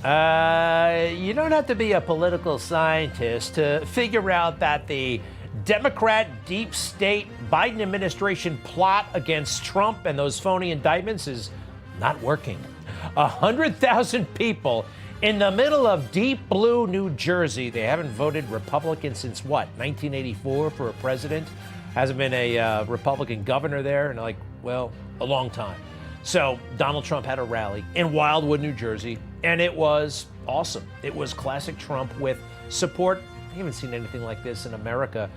You don't have to be a political scientist to figure out that the Democrat deep state Biden administration plot against Trump and those phony indictments is not working. 100,000 people in the middle of deep blue New Jersey. They haven't voted Republican since what, 1984 for a president? Hasn't been a Republican governor there in a long time. So Donald Trump had a rally in Wildwood, New Jersey, and it was awesome. It was classic Trump with support. I haven't seen anything like this in America,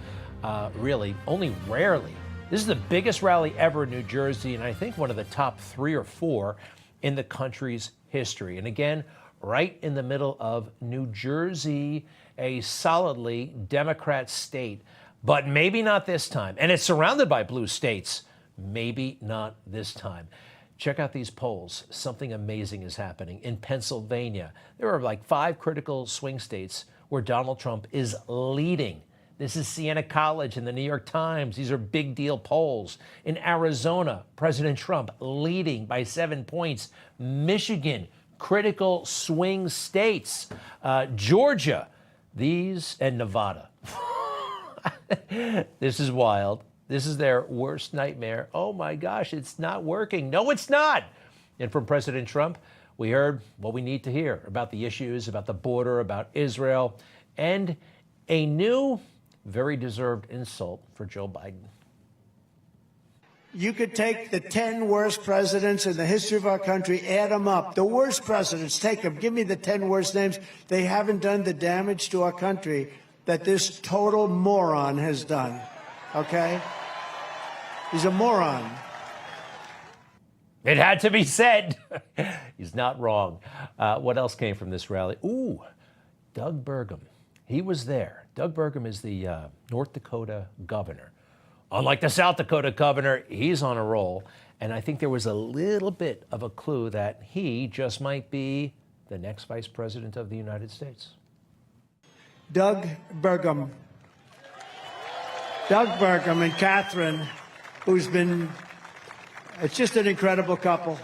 really, only rarely. This is the biggest rally ever in New Jersey, and I think one of the top 3 or 4 in the country's history. And again, right in the middle of New Jersey, a solidly Democrat state, but maybe not this time. And it's surrounded by blue states. Maybe not this time. Check out these polls. Something amazing is happening. In Pennsylvania, there are 5 critical swing states where Donald Trump is leading. This is Siena College and the New York Times. These are big deal polls. In Arizona, President Trump leading by 7 points. Michigan, critical swing states. Georgia, and Nevada. This is wild. This is their worst nightmare. Oh my gosh, it's not working. No, it's not. And from President Trump, we heard what we need to hear about the issues, about the border, about Israel, and a new, very deserved insult for Joe Biden. You could take the 10 worst presidents in the history of our country, add them up. The worst presidents, take them. Give me the 10 worst names. They haven't done the damage to our country that this total moron has done. Okay? He's a moron. It had to be said. He's not wrong. What else came from this rally? Ooh, Doug Burgum. He was there. Doug Burgum is the North Dakota governor. Unlike the South Dakota governor, he's on a roll. And I think there was a little bit of a clue that he just might be the next vice president of the United States. Doug Burgum. Doug Burgum and Catherine, who's been, it's just an incredible couple.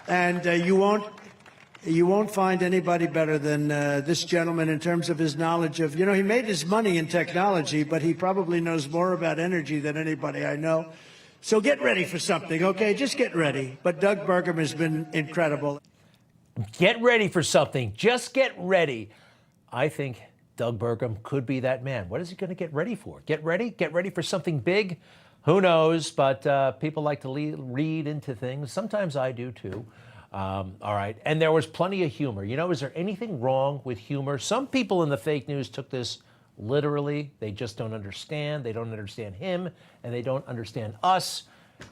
And you won't find anybody better than this gentleman in terms of his knowledge of, he made his money in technology, but he probably knows more about energy than anybody I know. So get ready for something, okay? Just get ready. But Doug Burgum has been incredible. Get ready for something. Just get ready. I think Doug Burgum could be that man. What is he going to get ready for? Get ready? Get ready for something big? Who knows? But people like to read into things. Sometimes I do, too. All right. And there was plenty of humor. Is there anything wrong with humor? Some people in the fake news took this literally. They just don't understand. They don't understand him, and they don't understand us,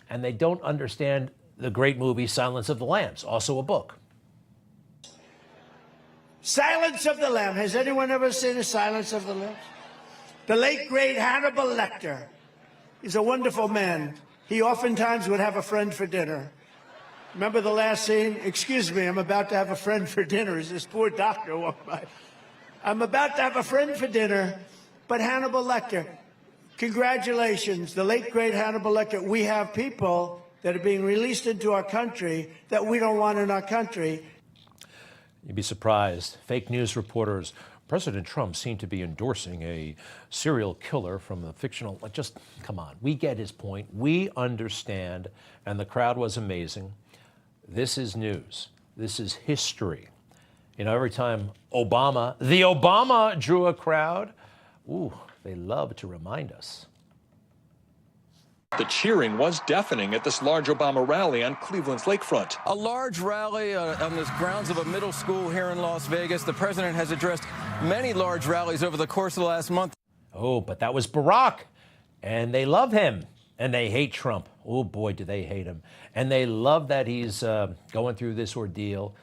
and they don't understand the great movie Silence of the Lambs, also a book. Silence of the Lambs. Has anyone ever seen a Silence of the Lambs? The late, great Hannibal Lecter. He's a wonderful man. He oftentimes would have a friend for dinner. Remember the last scene? Excuse me, I'm about to have a friend for dinner. As this poor doctor walked by. I'm about to have a friend for dinner, but Hannibal Lecter. Congratulations, the late, great Hannibal Lecter. We have people that are being released into our country that we don't want in our country. You'd be surprised. Fake news reporters. President Trump seemed to be endorsing a serial killer from a fictional. Just come on. We get his point. We understand. And the crowd was amazing. This is news. This is history. Every time the Obama drew a crowd, ooh, they love to remind us. The cheering was deafening at this large Obama rally on Cleveland's lakefront. A large rally on the grounds of a middle school here in Las Vegas. The president has addressed many large rallies over the course of the last month. Oh, but that was Barack, and they love him, and they hate Trump. Oh, boy, do they hate him. And they love that he's going through this ordeal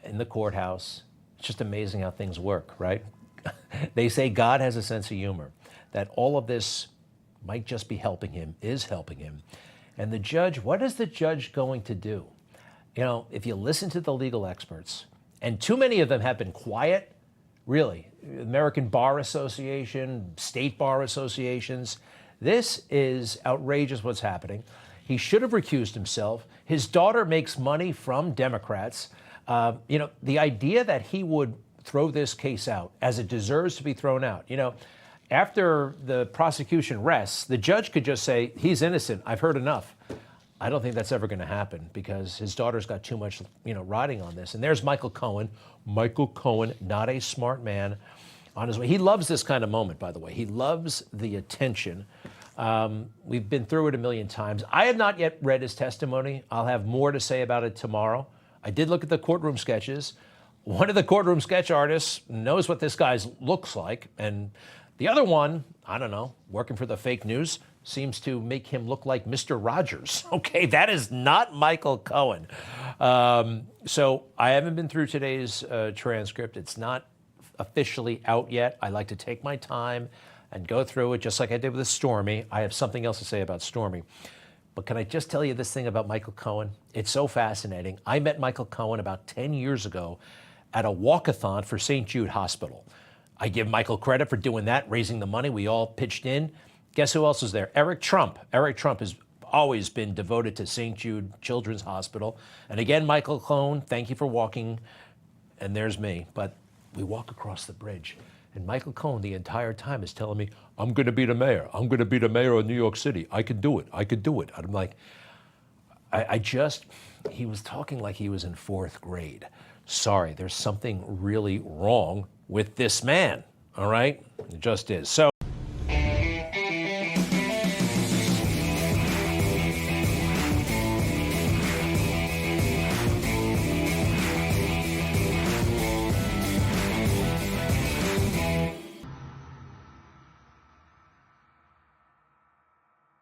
in the courthouse. It's just amazing how things work, right? They say God has a sense of humor, that all of this might just be helping him, is helping him. And the judge, what is the judge going to do? If you listen to the legal experts, and too many of them have been quiet, really, American Bar Association, state bar associations, this is outrageous what's happening. He should have recused himself. His daughter makes money from Democrats. The idea that he would throw this case out as it deserves to be thrown out, after the prosecution rests, the judge could just say, he's innocent, I've heard enough. I don't think that's ever going to happen because his daughter's got too much, riding on this. And there's Michael Cohen. Michael Cohen, not a smart man on his way. He loves this kind of moment, by the way. He loves the attention. We've been through it a million times. I have not yet read his testimony. I'll have more to say about it tomorrow. I did look at the courtroom sketches. One of the courtroom sketch artists knows what this guy looks like. And the other one, I don't know, working for the fake news, seems to make him look like Mr. Rogers. Okay, that is not Michael Cohen. So I haven't been through today's transcript. It's not officially out yet. I like to take my time and go through it just like I did with Stormy. I have something else to say about Stormy. But can I just tell you this thing about Michael Cohen? It's so fascinating. I met Michael Cohen about 10 years ago at a walkathon for St. Jude Hospital. I give Michael credit for doing that, raising the money. We all pitched in. Guess who else was there? Eric Trump. Eric Trump has always been devoted to St. Jude Children's Hospital. And again, Michael Cohen, thank you for walking. And there's me. But we walk across the bridge. And Michael Cohen the entire time is telling me, I'm going to be the mayor. I'm going to be the mayor of New York City. I could do it. I could do it. I'm like, he was talking like he was in 4th grade. Sorry, there's something really wrong with this man. All right? It just is. So